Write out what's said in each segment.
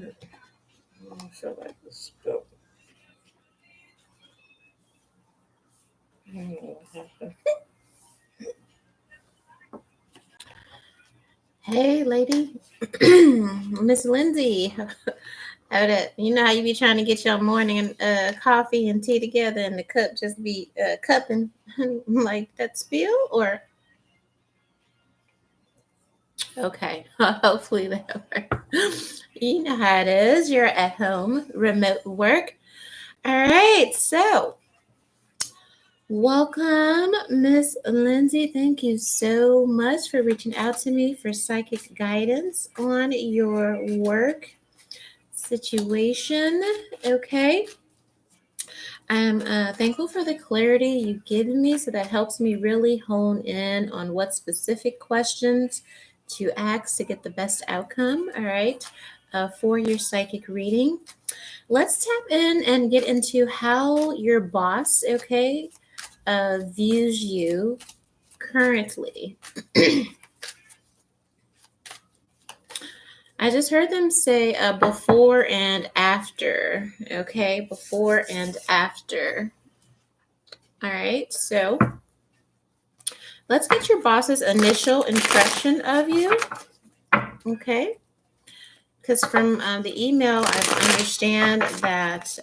I feel like this book. I don't know what happened. Hey, lady. Miss Lindsay. You know how you be trying to get your morning coffee and tea together and the cup just be cupping like that spill? Or okay, hopefully that'll work. You know how it is. You're at home, remote work. All right, so welcome, Miss Lindsay. Thank you so much for reaching out to me for psychic guidance on your work situation. Okay. I'm thankful for the clarity you've given me, so that helps me really hone in on what specific questions to ask to get the best outcome. All right. For your psychic reading, let's tap in and get into how your boss, okay, views you currently. I just heard them say before and after. Okay, before and after. All right, so let's get your boss's initial impression of you. Okay, because from the email, I understand that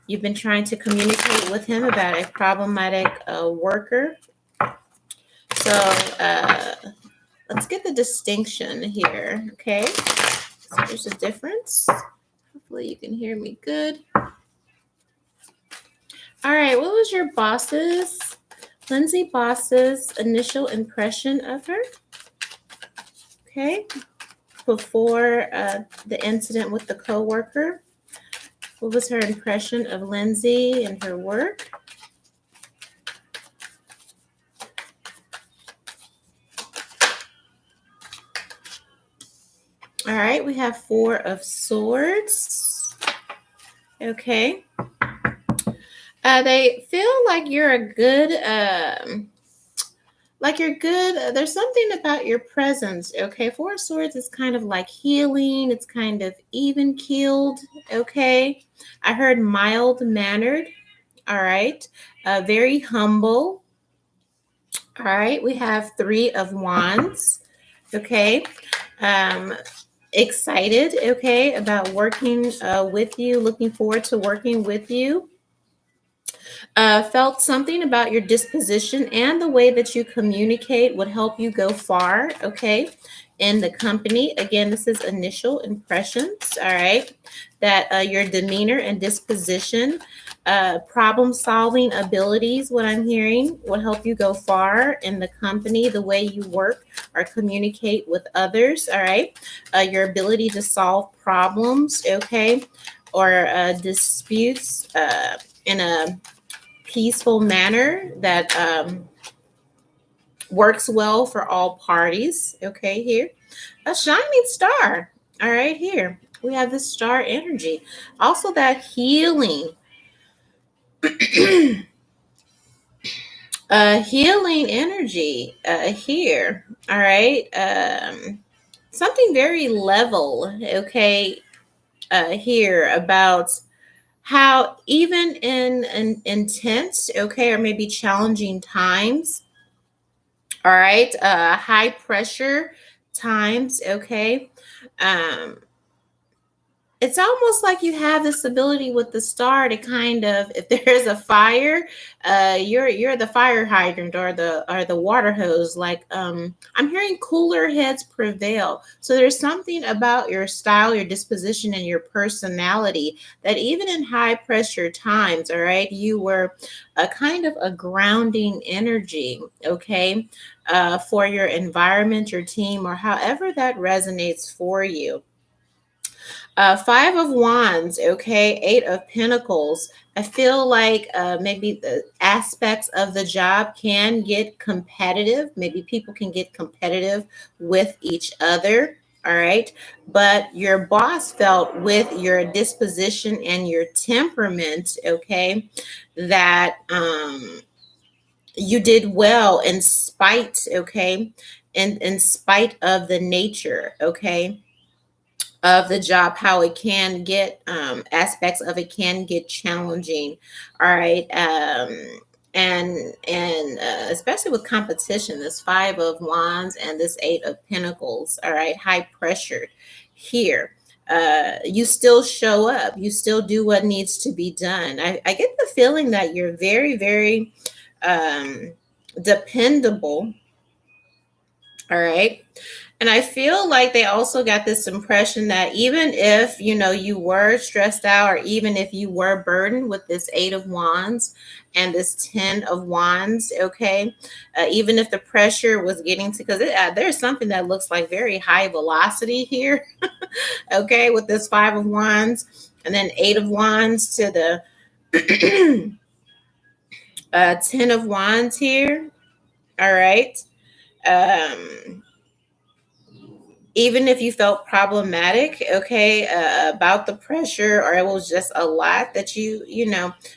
you've been trying to communicate with him about a problematic worker. So let's get the distinction here. Okay, so there's a difference. Hopefully you can hear me good. All right, what was your Lindsay boss's initial impression of her? Okay, before the incident with the coworker, what was her impression of Lindsay and her work? All right, we have 4 of Swords. Okay. They feel like you're a good, there's something about your presence, okay? 4 of Swords is kind of like healing. It's kind of even-keeled, okay? I heard mild-mannered, all right? Very humble. All right, we have 3 of Wands, okay? Excited, okay, about working with you, looking forward to working with you. Felt something about your disposition and the way that you communicate would help you go far, okay, in the company. Again, this is initial impressions, all right, that your demeanor and disposition, problem-solving abilities, what I'm hearing, will help you go far in the company, the way you work or communicate with others, all right, your ability to solve problems, okay, or disputes in a peaceful manner that works well for all parties. Okay, here. A shining star. All right, here. We have the star energy. Also, that healing. Healing energy here. All right. Something very level. Okay, here about how even in intense, okay, or maybe challenging times, all right, high pressure times, okay, um, it's almost like you have this ability with the star to kind of, if there's a fire, you're the fire hydrant or the water hose. Like I'm hearing cooler heads prevail. So there's something about your style, your disposition, and your personality that even in high pressure times, all right, you were a kind of a grounding energy, okay, for your environment, your team, or however that resonates for you. 5 of Wands, okay, 8 of Pentacles. I feel like maybe the aspects of the job can get competitive. Maybe people can get competitive with each other. All right. But your boss felt with your disposition and your temperament, okay, that you did well in spite, okay, in spite of the nature, okay, of the job, how it can get aspects of it can get challenging. All right. And especially with competition, this Five of Wands and this Eight of Pentacles. All right, high pressure here. You still show up, you still do what needs to be done. I get the feeling that you're very, very um dependable. All right. And I feel like they also got this impression that even if, you were stressed out, or even if you were burdened with this Eight of Wands and this Ten of Wands, okay, even if the pressure was getting to, because there's something that looks like very high velocity here, okay, with this Five of Wands and then Eight of Wands to the Ten of Wands here. All right. Um, Even if you felt problematic, okay, about the pressure, or it was just a lot that you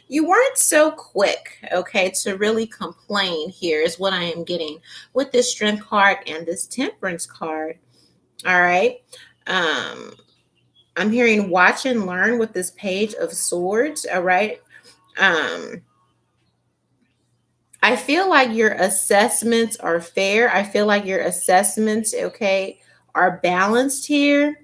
weren't so quick, okay, to really complain. Here is what I am getting with this Strength card and this Temperance card. All right. um I'm hearing watch and learn with this Page of Swords. All right. um I feel like your assessments are fair. I feel like your assessments, okay, are balanced here.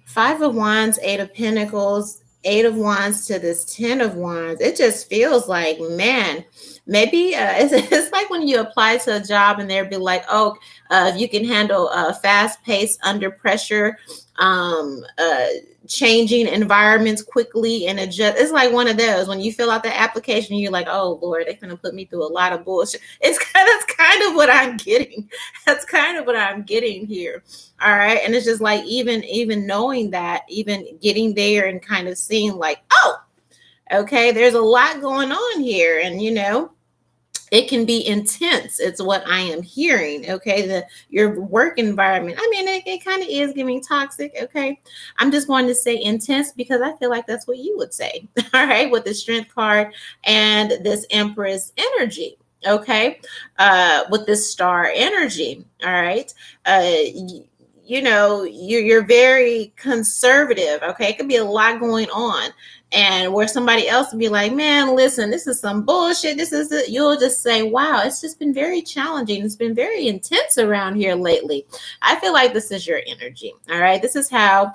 Five of Wands, Eight of Pentacles, Eight of Wands to this Ten of Wands. It just feels like, man, maybe it's like when you apply to a job and they'll be like, oh, if you can handle fast pace, under pressure, um, uh, changing environments quickly and adjust. It's like one of those when you fill out the application, you're like, oh Lord, they're gonna put me through a lot of bullshit. That's kind of what I'm getting. That's kind of what I'm getting here. All right. And it's just like, even knowing that, even getting there and kind of seeing like, oh, okay, there's a lot going on here. And it can be intense. It's what I am hearing. Okay. Your work environment. I mean, it kind of is giving toxic. Okay. I'm just going to say intense because I feel like that's what you would say. All right. With the Strength card and this Empress energy. Okay. With this Star energy. All right. You're very conservative. Okay. It could be a lot going on. And where somebody else would be like, man, listen, this is some bullshit. This is it. You'll just say, wow, it's just been very challenging. It's been very intense around here lately. I feel like this is your energy. All right. This is how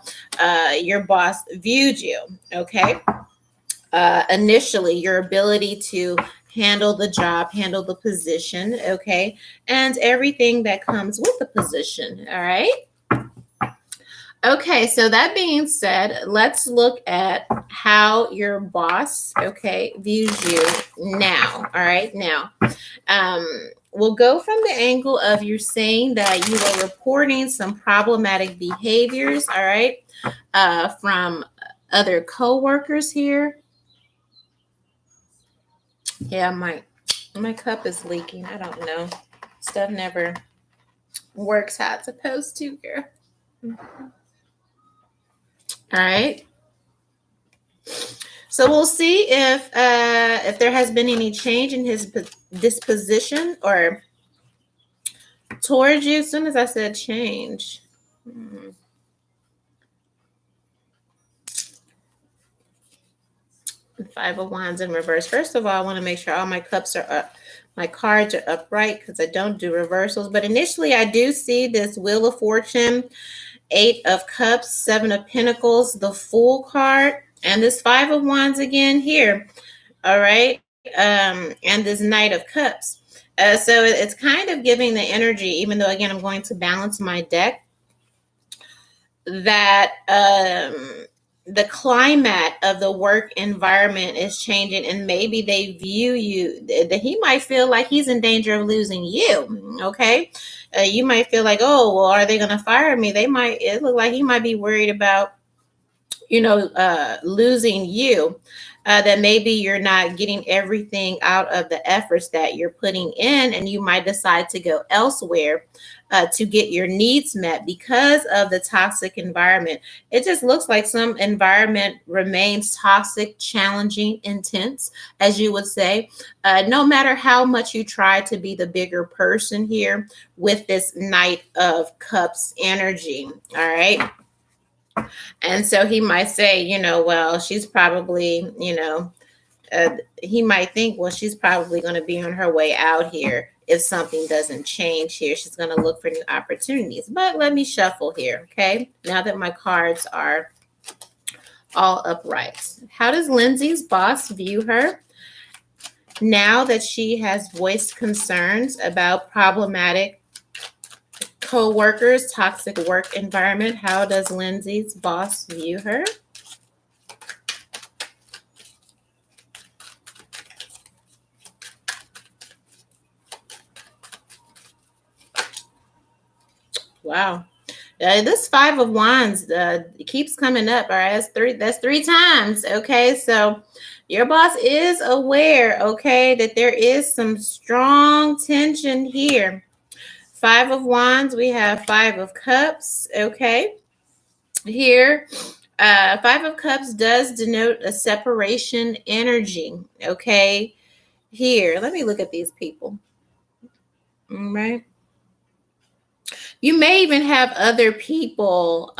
your boss viewed you. Okay. Initially, your ability to handle the job, handle the position. Okay. And everything that comes with the position. All right. Okay, so that being said, let's look at how your boss, okay, views you now. All right, now, we'll go from the angle of you saying that you are reporting some problematic behaviors. All right, from other coworkers here. Yeah, my cup is leaking. I don't know. Stuff never works how it's supposed to, girl. All right. So we'll see if there has been any change in his disposition or towards you. As soon as I said change. Five of Wands in reverse. First of all, I want to make sure all my cups are up. My cards are upright because I don't do reversals. But initially, I do see this Wheel of Fortune, Eight of Cups, Seven of Pentacles, the Fool card, and this Five of Wands again here. All right. And this Knight of Cups. So it's kind of giving the energy, even though, again, I'm going to balance my deck, that the climate of the work environment is changing, and maybe they view you that he might feel like he's in danger of losing you. Okay. You might feel like, oh, well, are they going to fire me? It look like he might be worried about losing you, that maybe you're not getting everything out of the efforts that you're putting in, and you might decide to go elsewhere to get your needs met because of the toxic environment. It just looks like some environment remains toxic, challenging, intense, as you would say. No matter how much you try to be the bigger person here with this Knight of Cups energy. All right. And so he might say, well, she's probably, he might think, well, she's probably going to be on her way out here if something doesn't change here. She's going to look for new opportunities. But let me shuffle here, okay? Now that my cards are all upright. How does Lindsay's boss view her now that she has voiced concerns about problematic co-workers, toxic work environment? How does Lindsay's boss view her? Wow. This Five of Wands keeps coming up. All right, that's three times. Okay, so your boss is aware, okay, that there is some strong tension here. Five of Wands, we have Five of Cups, okay. Here, Five of Cups does denote a separation energy, okay. Here, let me look at these people. All right. You may even have other people.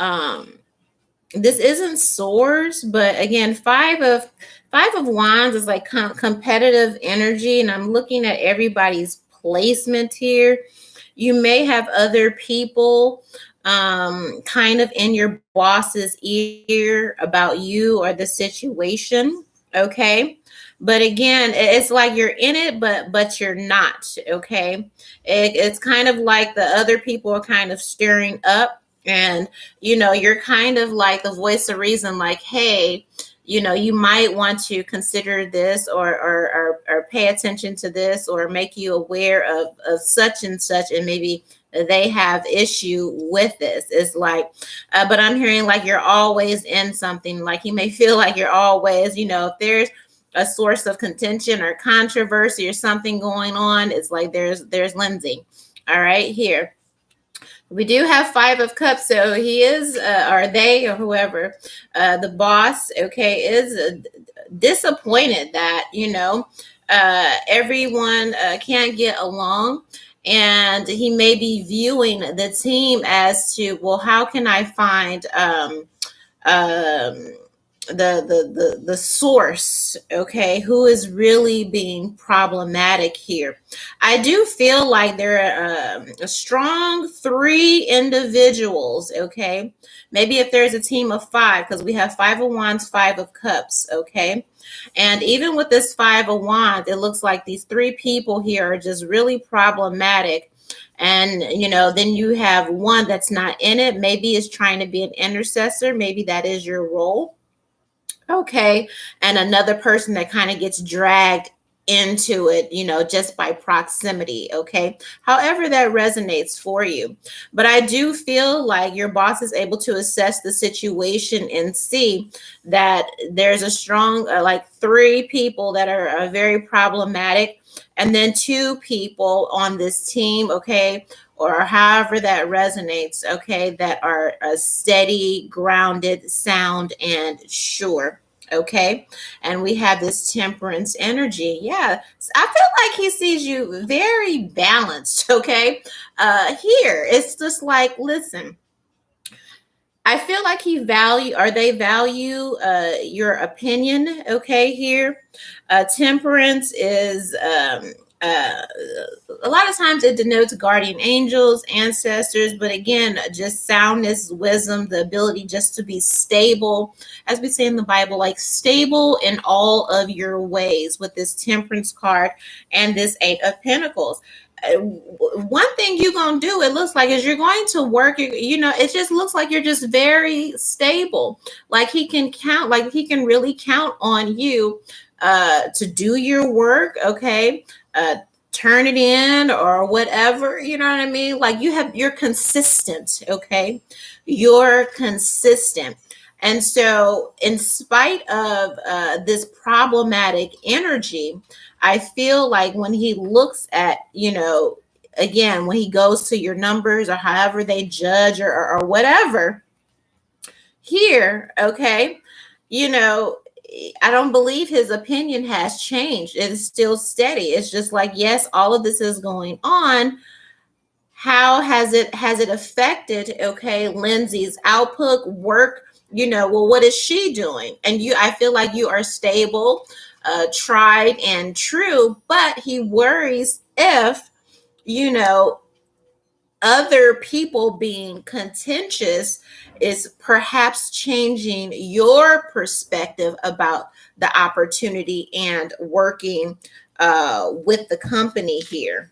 This isn't swords, but again, Five of Wands is like competitive energy, and I'm looking at everybody's placement here. You may have other people kind of in your boss's ear about you or the situation. Okay. But again, it's like you're in it, but you're not. Okay. It's kind of like the other people are kind of stirring up, and you're kind of like the voice of reason, like, hey, you might want to consider this, or pay attention to this, or make you aware of such and such, and maybe they have issue with this. It's like, but I'm hearing like you're always in something. Like you may feel like you're always, if there's a source of contention or controversy or something going on, it's like there's Lindsay. All right, here. We do have Five of Cups, so he is, or they, or whoever, the boss, okay, is disappointed that, everyone can't get along. And he may be viewing the team as to, well, how can I find um, the source, okay, who is really being problematic here. I do feel like there are a strong three individuals, okay, maybe if there's a team of five, because we have Five of Wands, Five of Cups, okay. And even with this Five of Wands, it looks like these three people here are just really problematic. And then you have one that's not in it, maybe is trying to be an intercessor, maybe that is your role. Okay. And another person that kind of gets dragged into it, just by proximity. Okay. However, that resonates for you. But I do feel like your boss is able to assess the situation and see that there's a strong, like three people that are very problematic, and then two people on this team. Okay, or however that resonates, okay, that are steady, grounded, sound, and sure. Okay. And we have this temperance energy. Yeah. I feel like he sees you very balanced. Okay. Here, it's just like, listen, I feel like they value your opinion. Okay. Here, temperance is, uh, a lot of times it denotes guardian angels, ancestors, but again, just soundness, wisdom, the ability just to be stable, as we say in the Bible, like stable in all of your ways, with this temperance card and this Eight of Pentacles. One thing you're going to do, it looks like, is you're going to work, it just looks like you're just very stable. Like he can really count on you to do your work. Okay. Turn it in or whatever, you know what I mean? Like you're consistent. Okay. You're consistent. And so, in spite of this problematic energy, I feel like when he looks at, again, when he goes to your numbers or however they judge or whatever, here, okay, you know, I don't believe his opinion has changed. It is still steady. It's just like, yes, all of this is going on. How has it affected, okay, Lindsay's output, work? Well, what is she doing? And I feel like you are stable, tried and true, but he worries if, you know, other people being contentious is perhaps changing your perspective about the opportunity and working with the company here.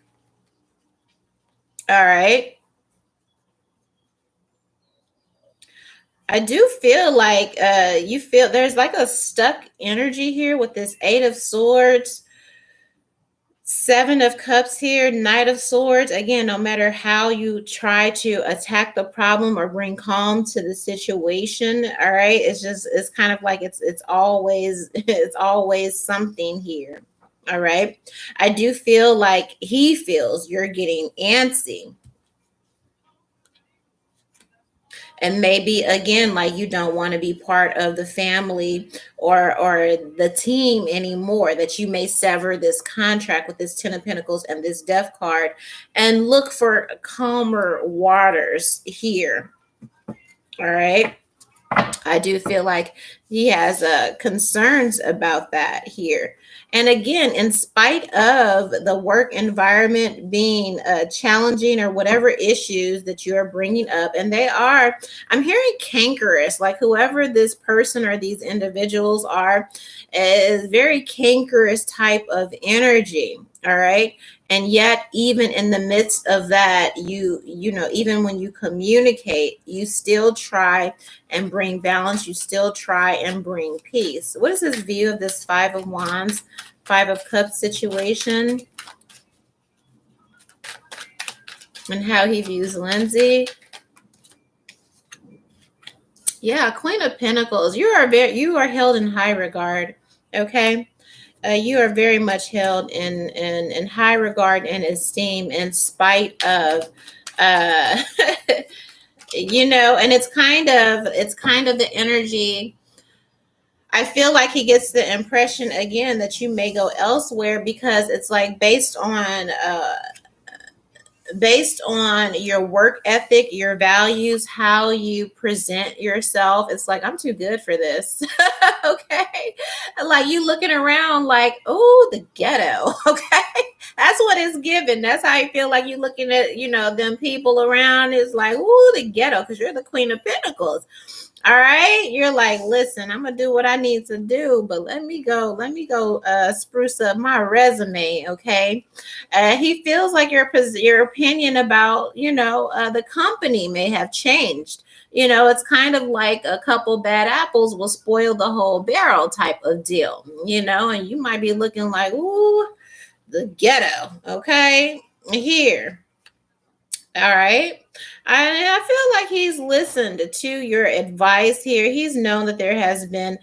All right. I do feel like you feel there's like a stuck energy here with this Eight of Swords, Seven of Cups here, Knight of Swords. Again, no matter how you try to attack the problem or bring calm to the situation, all right, it's kind of like it's always it's always something here. All right. I do feel like he feels you're getting antsy, and maybe again, like you don't want to be part of the family or the team anymore, that you may sever this contract with this Ten of Pentacles and this Death card and look for calmer waters here. All right. I do feel like he has concerns about that here. And again, in spite of the work environment being challenging or whatever issues that you're bringing up, and they are, I'm hearing cankerous, like whoever this person or these individuals are, is very cankerous type of energy. All right. And yet, even in the midst of that, even when you communicate, you still try and bring balance. You still try and bring peace. What is his view of this Five of Wands, Five of Cups situation, and how he views Lindsay? Yeah, Queen of Pentacles. You are held in high regard. Okay. You are very much held in high regard and esteem in spite of uh and it's kind of the energy. I feel like he gets the impression again that you may go elsewhere, because it's like based on your work ethic, your values, how you present yourself. It's like, I'm too good for this. Okay. Like you looking around like, oh, the ghetto. Okay. That's what it's given. That's how you feel like you looking at, them people around. It's like, oh, the ghetto, because you're the Queen of Pentacles. All right. You're like, listen, I'm gonna do what I need to do, but let me go spruce up my resume. Okay. He feels like your opinion about, the company may have changed. It's kind of like a couple bad apples will spoil the whole barrel type of deal, and you might be looking like, ooh, the ghetto. Okay. Here. All right. I feel like he's listened to your advice here. He's known that there has been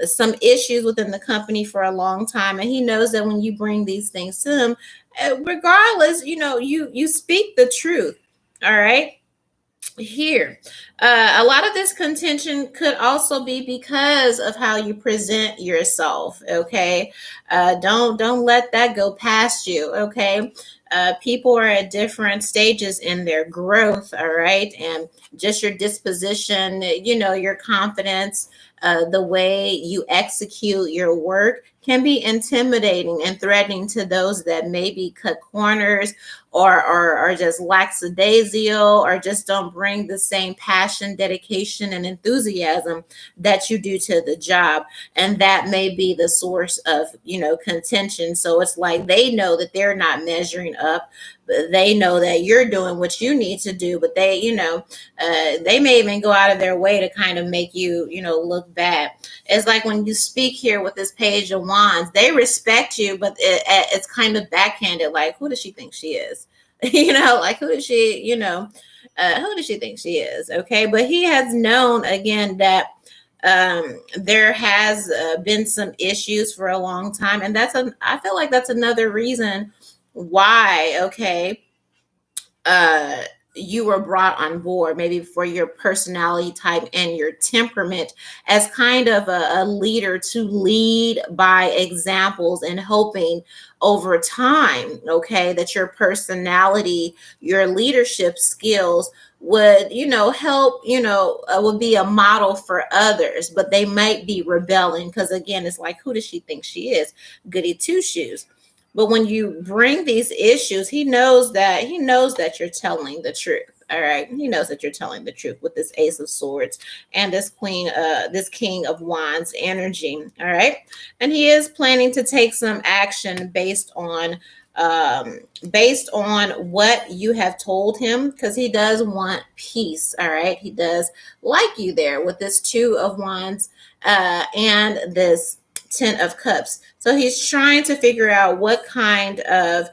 some issues within the company for a long time, and he knows that when you bring these things to him, regardless, you speak the truth. All right. Here, a lot of this contention could also be because of how you present yourself. Okay. Don't let that go past you. Okay. People are at different stages in their growth. All right. And just your disposition, your confidence, the way you execute your work can be intimidating and threatening to those that maybe cut corners or just lackadaisical, or just don't bring the same passion, dedication, and enthusiasm that you do to the job. And that may be the source of, contention. So it's like they know that they're not measuring up. They know that you're doing what you need to do, but they may even go out of their way to kind of make you, look bad. It's like when you speak here with this Page of Wands, they respect you, but it's kind of backhanded. Like, who does she think she is? Like who is she, who does she think she is? Okay. But he has known again that there has been some issues for a long time. And I feel like that's another reason why, okay, uh, you were brought on board, maybe for your personality type and your temperament, as kind of a leader to lead by examples and hoping over time, okay, that your personality, your leadership skills would, help, would be a model for others, but they might be rebelling because, again, it's like, who does she think she is? Goody two shoes. But when you bring these issues, he knows that you're telling the truth. All right. He knows that you're telling the truth with this Ace of Swords and this King of Wands energy. All right. And he is planning to take some action based on what you have told him, because he does want peace. All right. He does like you there with this Two of Wands and this Ten of Cups. So he's trying to figure out what kind of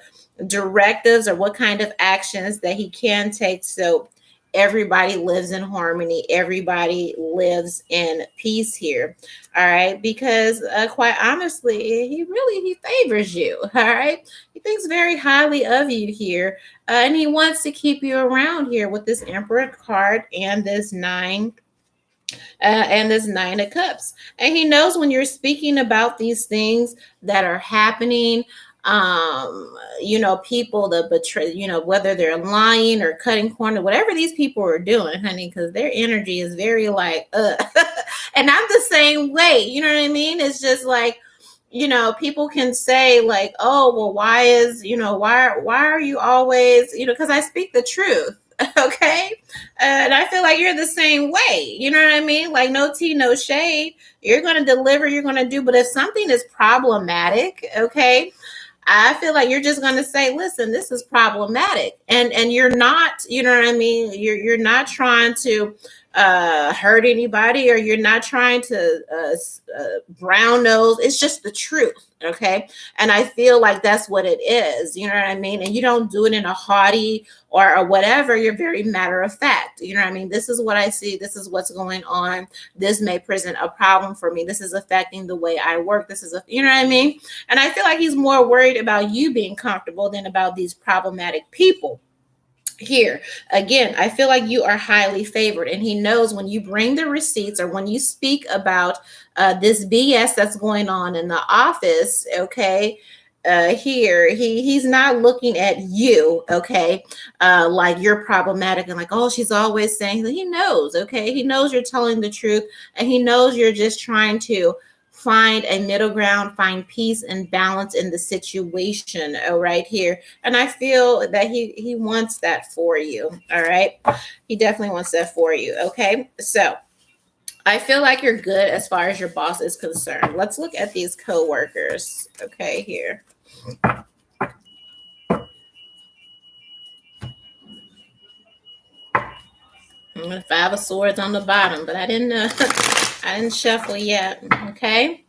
directives or what kind of actions that he can take so everybody lives in harmony, everybody lives in peace here. All right, because quite honestly, he favors you. All right, he thinks very highly of you here, and he wants to keep you around here with this Emperor card and this Nine of Cups. And he knows when you're speaking about these things that are happening, people that betray, whether they're lying or cutting corner, whatever these people are doing, honey, because their energy is very like, and I'm the same way, you know what I mean? It's just like, people can say like, oh, well, why are you always, because I speak the truth. Okay. And I feel like you're the same way. You know what I mean? Like, no tea, no shade. You're going to deliver, you're going to do. But if something is problematic, okay, I feel like you're just going to say, listen, this is problematic. And you're not, you know what I mean? You're not trying to hurt anybody, or you're not trying to brown nose. It's just the truth. Okay. And I feel like that's what it is. You know what I mean? And you don't do it in a haughty or whatever. You're very matter of fact. You know what I mean? This is what I see. This is what's going on. This may present a problem for me. This is affecting the way I work. You know what I mean? And I feel like he's more worried about you being comfortable than about these problematic people here. Again, I feel like you are highly favored, and he knows when you bring the receipts or when you speak about this BS that's going on in the office, okay, here he's not looking at you, okay, like you're problematic and like, oh, she's always saying that. He knows, okay, he knows you're telling the truth, and he knows you're just trying to find a middle ground, find peace and balance in the situation, right here. And I feel that he wants that for you. All right, he definitely wants that for you. Okay, so I feel like you're good as far as your boss is concerned. Let's look at these coworkers. Okay, here. Five of Swords on the bottom, but I didn't I didn't shuffle yet. Okay,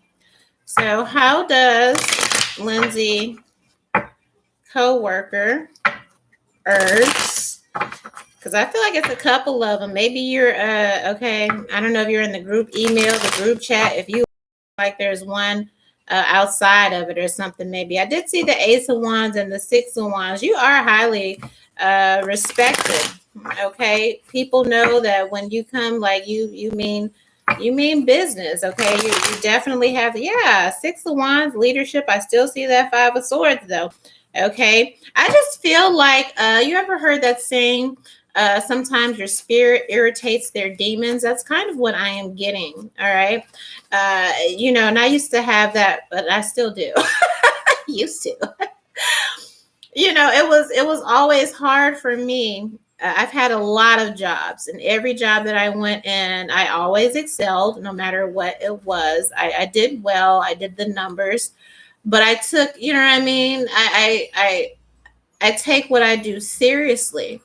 so how does Lindsay coworker Earths? Because I feel like it's a couple of them. Maybe you're okay. I don't know if you're in the group email, the group chat. If you like, there's one outside of it or something. Maybe I did see the Ace of Wands and the Six of Wands. You are highly respected. Okay, people know that when you come, like you mean business. Okay, you definitely have, yeah, Six of Wands, leadership. I still see that Five of Swords though. Okay, I just feel like you ever heard that saying? Sometimes your spirit irritates their demons. That's kind of what I am getting. All right. And I used to have that, but I still do. Used to. It was always hard for me. I've had a lot of jobs, and every job that I went in, I always excelled, no matter what it was. I did well. I did the numbers, but I took, you know what I mean? I take what I do seriously,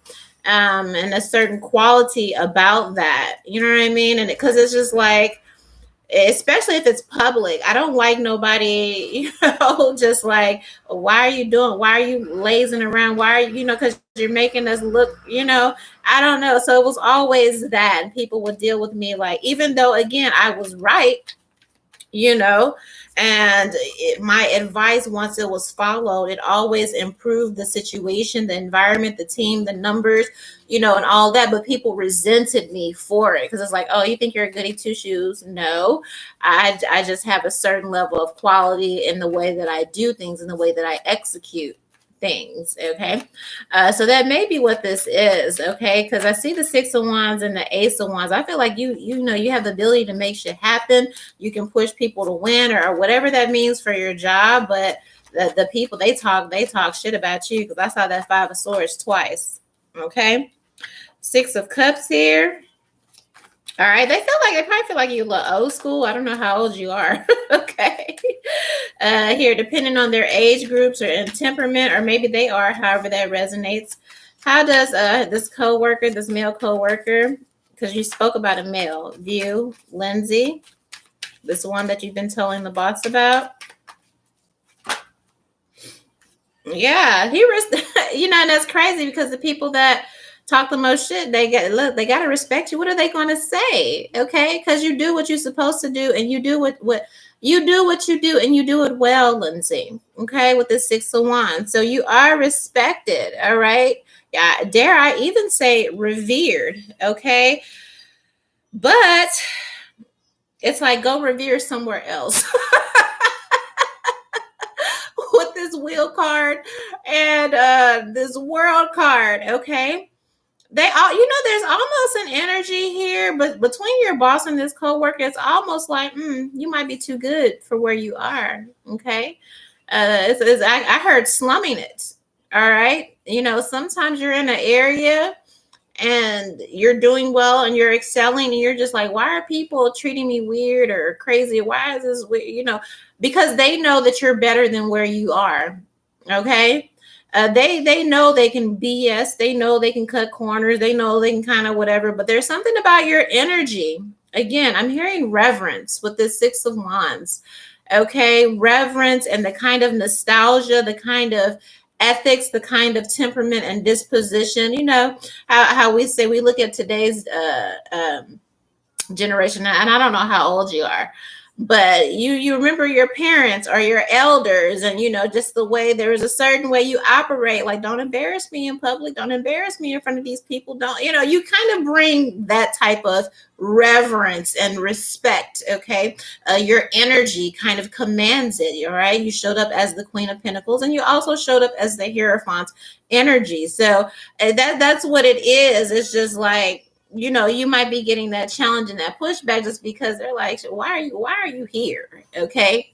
and a certain quality about that. You know what I mean? And because it's just like, especially if it's public. I don't like nobody, just like, why are you doing? Why are you lazing around? Why are you, because you're making us look, I don't know. So it was always that. And people would deal with me like, even though, again, I was right, you know and my advice, once it was followed, it always improved the situation, the environment, the team, the numbers, and all that. But people resented me for it, because it's like, oh, you think you're a goody two shoes? No, I just have a certain level of quality in the way that I do things, in the way that I execute things. Okay. So that may be what this is. Okay. Because I see the Six of Wands and the Ace of Wands. I feel like you have the ability to make shit happen. You can push people to win, or whatever that means for your job. But the people, they talk shit about you, because I saw that Five of Swords twice. Okay. Six of Cups here. All right. They probably feel like you look old school. I don't know how old you are. Okay. Here, depending on their age groups or in temperament, or maybe they are, however that resonates. How does this coworker, this male coworker, because you spoke about a male, view Lindsay, this one that you've been telling the boss about? Yeah, and that's crazy, because the people that talk the most shit, they got to respect you. What are they going to say? Okay, because you do what you're supposed to do, and you do what you do, and you do it well, Lindsay. Okay, with the Six of Wands, so you are respected. All right, yeah, dare I even say revered? Okay, but it's like, go revere somewhere else. With this wheel card and this world card. Okay, they all, there's almost an energy here, but between your boss and this coworker, it's almost like, you might be too good for where you are. Okay. I heard slumming it. All right. Sometimes you're in an area and you're doing well and you're excelling, and you're just like, why are people treating me weird or crazy? Why is this weird? Because they know that you're better than where you are. Okay. They know they can BS. They know they can cut corners. They know they can kind of whatever. But there's something about your energy. Again, I'm hearing reverence with this Six of Wands. Okay, reverence and the kind of nostalgia, the kind of ethics, the kind of temperament and disposition. How we say, we look at today's generation, and I don't know how old you are, but you remember your parents or your elders, and just the way there is a certain way you operate, like, don't embarrass me in public, don't embarrass me in front of these people, don't you kind of bring that type of reverence and respect. Okay, your energy kind of commands it. All right, you showed up as the Queen of Pentacles, and you also showed up as the Hierophant energy. So that's what it is. It's just like, you might be getting that challenge and that pushback, just because they're like, why are you here? Okay.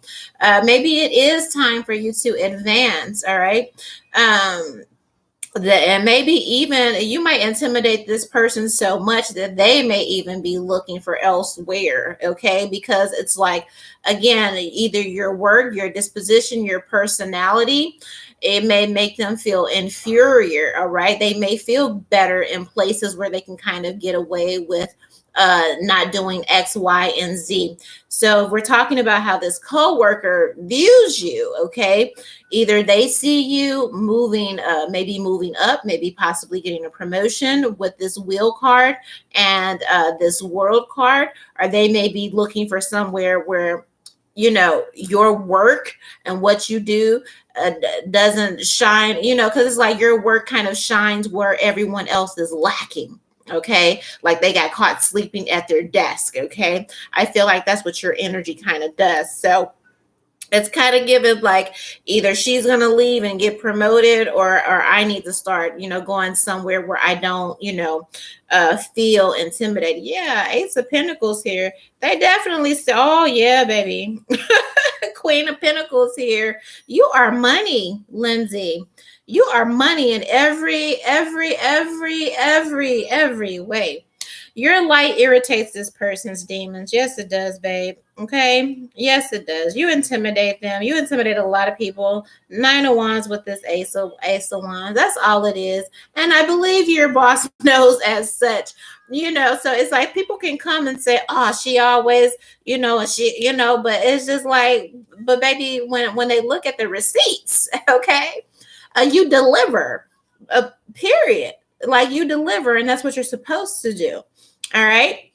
Maybe it is time for you to advance. All right. And maybe even you might intimidate this person so much that they may even be looking for elsewhere. Okay. Because it's like, again, either your work, your disposition, your personality, it may make them feel inferior. All right. They may feel better in places where they can kind of get away with not doing X, Y, and Z. So if we're talking about how this coworker views you, okay, either they see you moving, maybe moving up, maybe possibly getting a promotion with this wheel card and this world card, or they may be looking for somewhere where your work and what you do doesn't shine, because it's like your work kind of shines where everyone else is lacking. Okay, like they got caught sleeping at their desk. Okay, I feel like that's what your energy kind of does. So it's kind of given like, either she's going to leave and get promoted, or I need to start, going somewhere where I don't, feel intimidated. Yeah, Ace of Pentacles here. They definitely say, oh yeah, baby. Queen of Pentacles here. You are money, Lindsay. You are money in every way. Your light irritates this person's demons. Yes, it does, babe. Okay. Yes, it does. You intimidate them. You intimidate a lot of people. Nine of Wands with this Ace of Wands. That's all it is. And I believe your boss knows as such. So it's like people can come and say, "Oh, she always, but it's just like, but baby, when they look at the receipts, okay, you deliver. Period. Like you deliver, and that's what you're supposed to do. All right.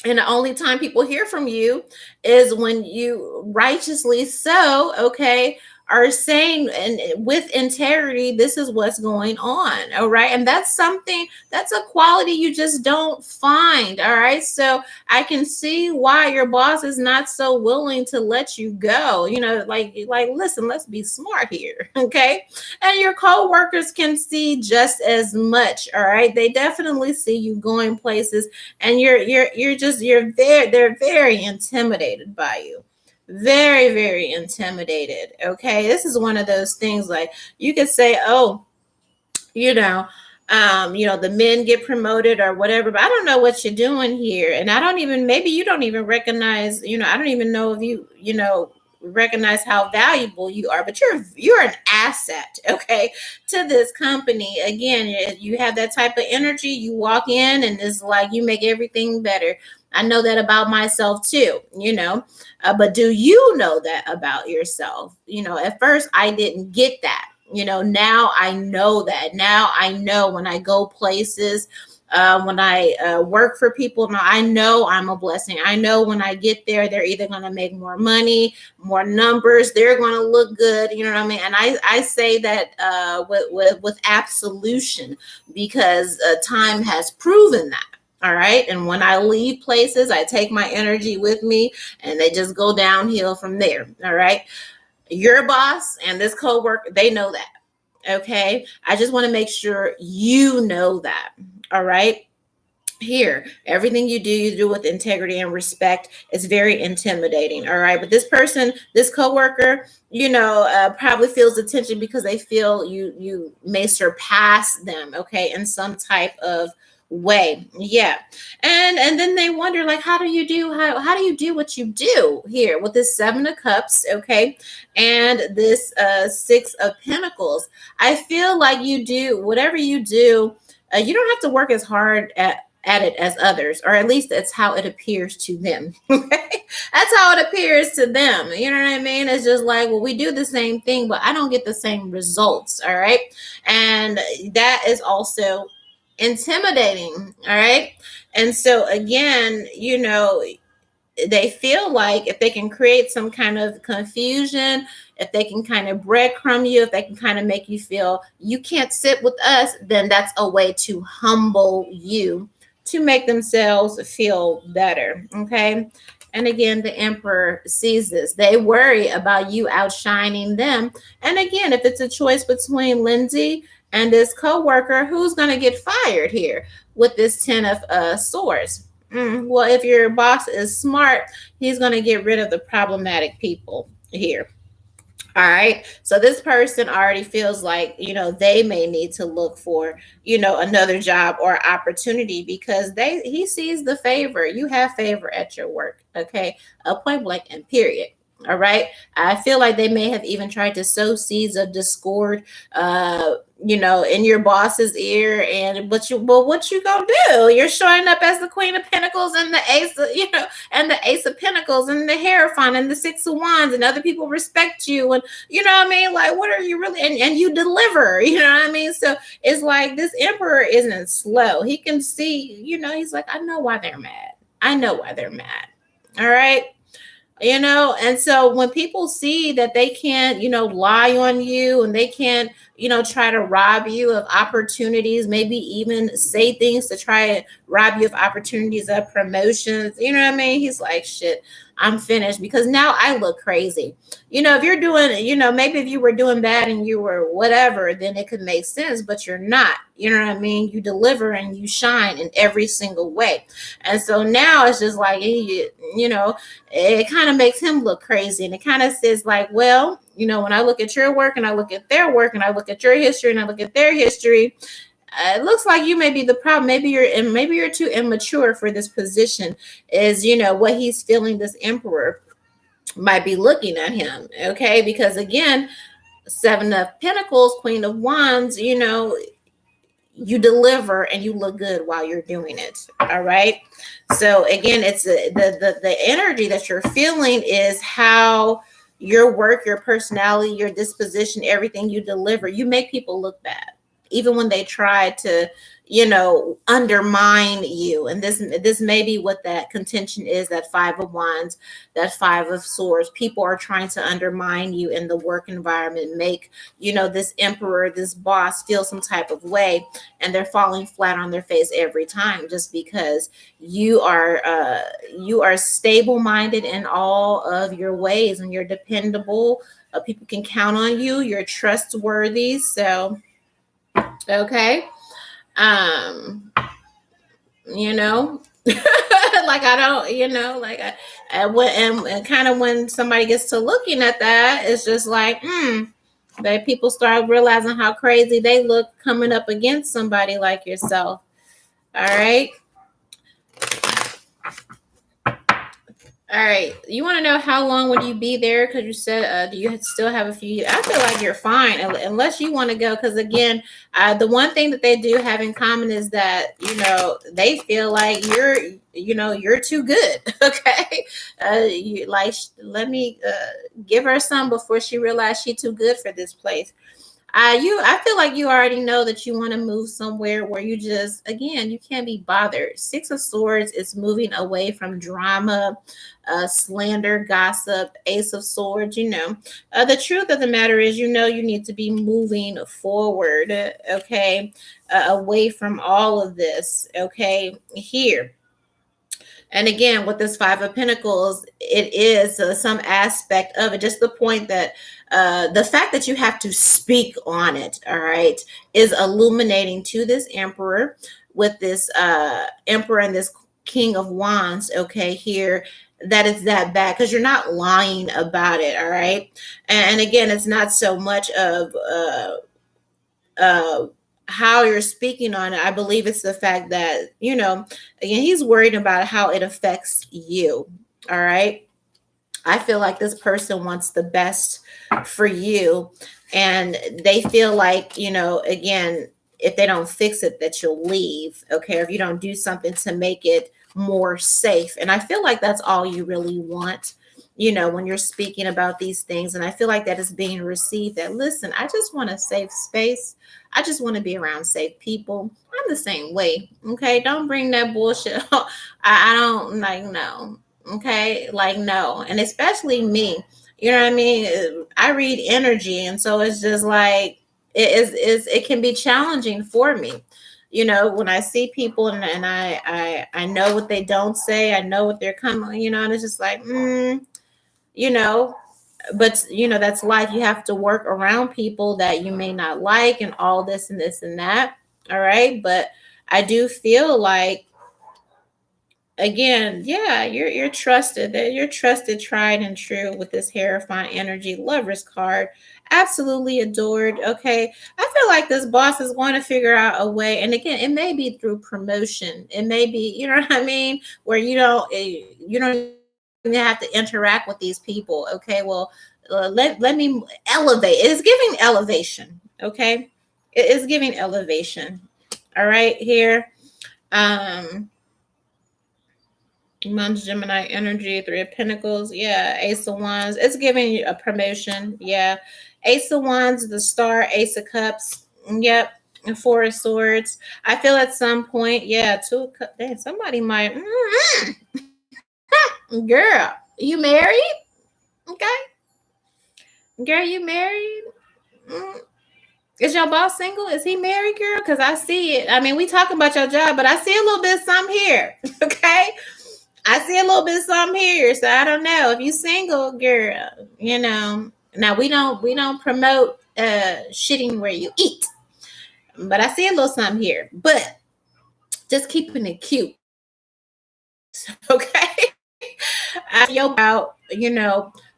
And the only time people hear from you is when you righteously so, okay, are saying and with integrity, this is what's going on. All right. And that's something, that's a quality you just don't find. All right. So I can see why your boss is not so willing to let you go. Listen, let's be smart here. Okay. And your co-workers can see just as much. All right. They definitely see you going places, and they're very intimidated by you. Very, very intimidated. Okay. This is one of those things like you could say, oh, you know, the men get promoted or whatever, but I don't know what you're doing here. And I don't even, maybe you don't even recognize, I don't even know if recognize how valuable you are, but you're an asset, okay, to this company. Again, you have that type of energy. You walk in and it's like you make everything better. I know that about myself too, but do you know that about yourself? At first I didn't get that. Now I know that. Now I know when I go places, when I work for people, now I know I'm a blessing. I know when I get there, they're either going to make more money, more numbers, they're going to look good. You know what I mean? And I say that with absolution, because time has proven that. All right. And when I leave places, I take my energy with me and they just go downhill from there. All right. Your boss and this coworker, they know that. Okay. I just want to make sure you know that. All right. Here, everything you do with integrity and respect. Is very intimidating. All right. But this person, this coworker, probably feels attention because they feel you may surpass them. Okay. In some type of way. Yeah. And then they wonder, like, how do you do what you do here with this Seven of Cups? Okay. And this Six of Pentacles. I feel like you do whatever you do. You don't have to work as hard at it as others, or at least that's how it appears to them. That's how it appears to them. You know what I mean? It's just like, well, we do the same thing, but I don't get the same results. All right. And that is also intimidating. All right. And so again, they feel like if they can create some kind of confusion, if they can kind of breadcrumb you, if they can kind of make you feel you can't sit with us, then that's a way to humble you, to make themselves feel better. Okay. And again, the Emperor sees this. They worry about you outshining them. And again, if it's a choice between Lindsay and this coworker, who's going to get fired here with this Ten of Swords? Well, if your boss is smart, he's going to get rid of the problematic people here. All right. So this person already feels like, they may need to look for, another job or opportunity, because he sees the favor. You have favor at your work. Okay. A point blank and period. All right. I feel like they may have even tried to sow seeds of discord, in your boss's ear. And what you gonna do? You're showing up as the Queen of Pentacles and the and the Ace of Pentacles and the Hierophant and the Six of Wands, and other people respect you. And you know what I mean? Like, what are you really? And you deliver, you know what I mean? So it's like this Emperor isn't slow. He can see, he's like, I know why they're mad. I know why they're mad. All right. And so when people see that they can't, lie on you, and they can't, try to rob you of opportunities, maybe even say things to try and rob you of opportunities of promotions, you know what I mean? He's like, shit, I'm finished, because now I look crazy. If you're doing, maybe if you were doing bad and you were whatever, then it could make sense, but you're not. You know what I mean? You deliver and you shine in every single way. And so now it's just like, it kind of makes him look crazy. And it kind of says like, well, when I look at your work and I look at their work and I look at your history and I look at their history, it looks like you may be the problem. Maybe you're too immature for this position. Is what he's feeling. This emperor might be looking at him. Okay, because again, Seven of Pentacles, Queen of Wands. You deliver and you look good while you're doing it. All right. So again, it's the energy that you're feeling is how your work, your personality, your disposition, everything you deliver, you make people look bad even when they try to undermine you. And this may be what that contention is, that Five of Wands, that Five of Swords. People are trying to undermine you in the work environment, make this emperor, this boss feel some type of way, and they're falling flat on their face every time, just because you are stable minded in all of your ways, and you're dependable. People can count on you. You're trustworthy. So okay. um you know like I don't like and kind of when somebody gets to looking at that, it's just like that people start realizing how crazy they look coming up against somebody like yourself. All right. All right. You want to know how long would you be there? Because you said, do you still have a few? I feel like you're fine unless you want to go. Because again, the one thing that they do have in common is that they feel like you're too good. Okay, you like let me give her some before she realized she's too good for this place. I feel like you already know that you want to move somewhere where you just, again, you can't be bothered. Six of Swords is moving away from drama, slander, gossip. Ace of Swords, the truth of the matter is, you need to be moving forward, okay, away from all of this, okay, here. And again, with this Five of Pentacles, it is some aspect of it, just the point that the fact that you have to speak on it, all right, is illuminating to this emperor, with this emperor and this King of Wands, okay, here, that it's that bad, because you're not lying about it, all right. And again, it's not so much of uh, how you're speaking on it. I believe it's the fact that, again, he's worried about how it affects you. All right. I feel like this person wants the best for you. And they feel like, again, if they don't fix it, that you'll leave. Okay. Or if you don't do something to make it more safe. And I feel like that's all you really want, when you're speaking about these things. And I feel like that is being received, that, listen, I just want a safe space. I just want to be around safe people. I'm the same way. Okay. Don't bring that bullshit. I don't like, no. Okay. Like, no. And especially me, you know what I mean? I read energy. And so it's just like, it can be challenging for me. When I see people and I know what they don't say, I know what they're coming, and it's just like, you know, but that's life. You have to work around people that you may not like, and all this and this and that. All right. But I do feel like, again, yeah, you're trusted. That you're trusted, tried and true with this Hierophant energy, Lover's card. Absolutely adored. Okay. I feel like this boss is going to figure out a way. And again, it may be through promotion. It may be, you know what I mean, where you don't even have to interact with these people. Okay. Well, let me elevate. It is giving elevation. Okay. It is giving elevation. All right. Here. Um, Month Gemini energy, Three of Pentacles. Yeah, Ace of Wands. It's giving you a promotion. Yeah. Ace of Wands, the Star, Ace of Cups. Yep. And Four of Swords. I feel at some point, yeah, Two of Cups. Dang, somebody might. Girl, you married? Okay. Girl, you married? Mm. Is your boss single? Is he married, girl? Because I see it. I mean, we talking about your job, but I see a little bit of something here. Okay. I see a little bit of something here, so I don't know if you single, girl. Now we don't promote shitting where you eat, but I see a little something here. But just keeping it cute, okay? I see your out,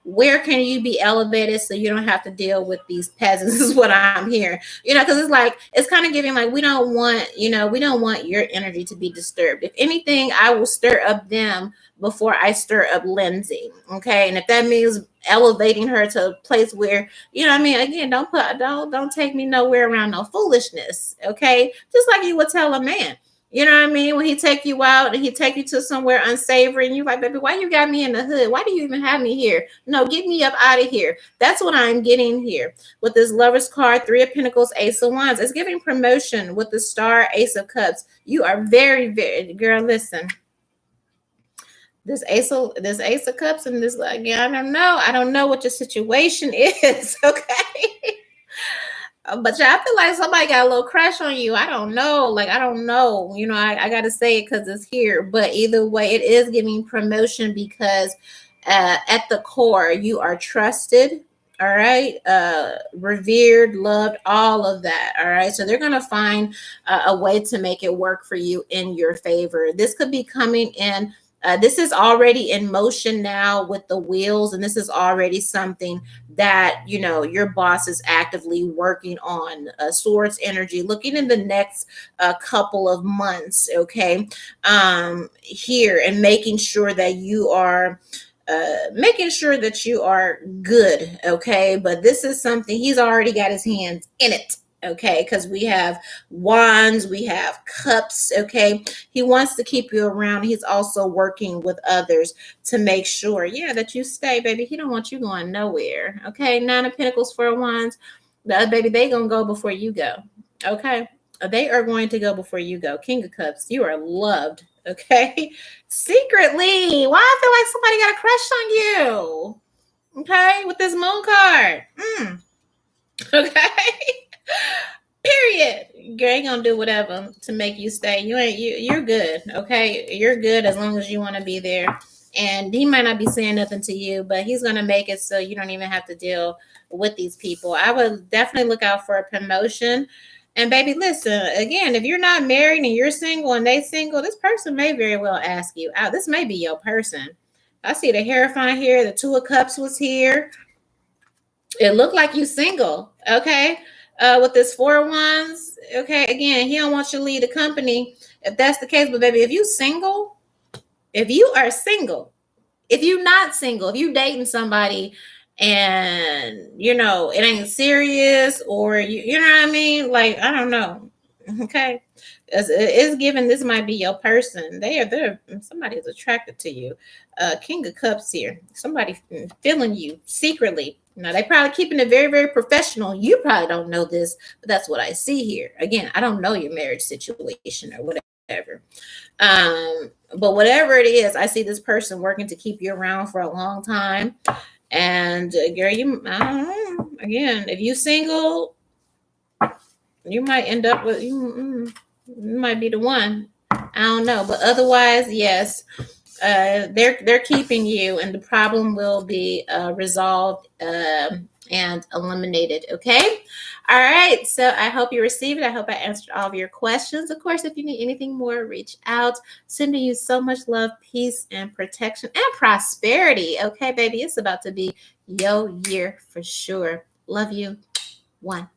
Where can you be elevated so you don't have to deal with these peasants? Is what I'm hearing. Because it's like, it's kind of giving like, we don't want, we don't want your energy to be disturbed. If anything, I will stir up them before I stir up Lindsay. Okay. And if that means elevating her to a place where, again, don't take me nowhere around no foolishness. Okay. Just like you would tell a man. When he take you out and he take you to somewhere unsavory and you like, baby, why you got me in the hood? Why do you even have me here? No, get me up out of here. That's what I'm getting here. With this Lover's card, Three of Pentacles, Ace of Wands. It's giving promotion with the Star, Ace of Cups. You are very, very, girl, listen. This Ace of Cups and this, again, I don't know what your situation is, okay? But yeah, I feel like somebody got a little crush on you. I don't know. Like, I don't know. I got to say it because it's here. But either way, it is giving promotion because at the core, you are trusted. All right. Revered, loved, all of that. All right. So they're going to find a way to make it work for you in your favor. This could be coming in. This is already in motion now with the wheels, and this is already something that your boss is actively working on. Swords energy, looking in the next couple of months, okay, here, and making sure that you are good, okay. But this is something he's already got his hands in it, okay, because we have wands, we have cups, okay. He wants to keep you around. He's also working with others to make sure, that you stay, baby. He don't want you going nowhere, okay. Nine of Pentacles, Four of Wands, baby, they gonna go before you go, okay. They are going to go before you go. King of Cups, you are loved, okay. Secretly, why I feel like somebody got a crush on you, okay, with this Moon card. Okay. Period. Girl ain't gonna do whatever to make you stay. You're good. Okay. You're good as long as you want to be there. And he might not be saying nothing to you, but he's gonna make it so you don't even have to deal with these people. I would definitely look out for a promotion. And baby, listen, again, if you're not married and you're single and they single, this person may very well ask you out. This may be your person. I see the Hierophant here. The Two of Cups was here. It looked like you single, okay? With this Four of Wands, okay? Again, he don't want you to lead the company if that's the case. But baby, if you are single, if you not single, if you dating somebody and it ain't serious, or you know what I mean? Like, I don't know, okay? It's given this might be your person. Somebody is attracted to you. King of Cups here. Somebody feeling you secretly. Now they probably keeping it very, very professional. You probably don't know this, but that's what I see here. Again, I don't know your marriage situation or whatever. But whatever it is, I see this person working to keep you around for a long time. And girl, I don't know. Again, if you single, you might end up with you might be the one. I don't know, but otherwise, yes, they're keeping you, and the problem will be resolved and eliminated. Okay, all right. So I hope you received it. I hope I answered all of your questions. Of course, if you need anything more, reach out. Sending you so much love, peace, and protection, and prosperity. Okay, baby, it's about to be your year for sure. Love you. One.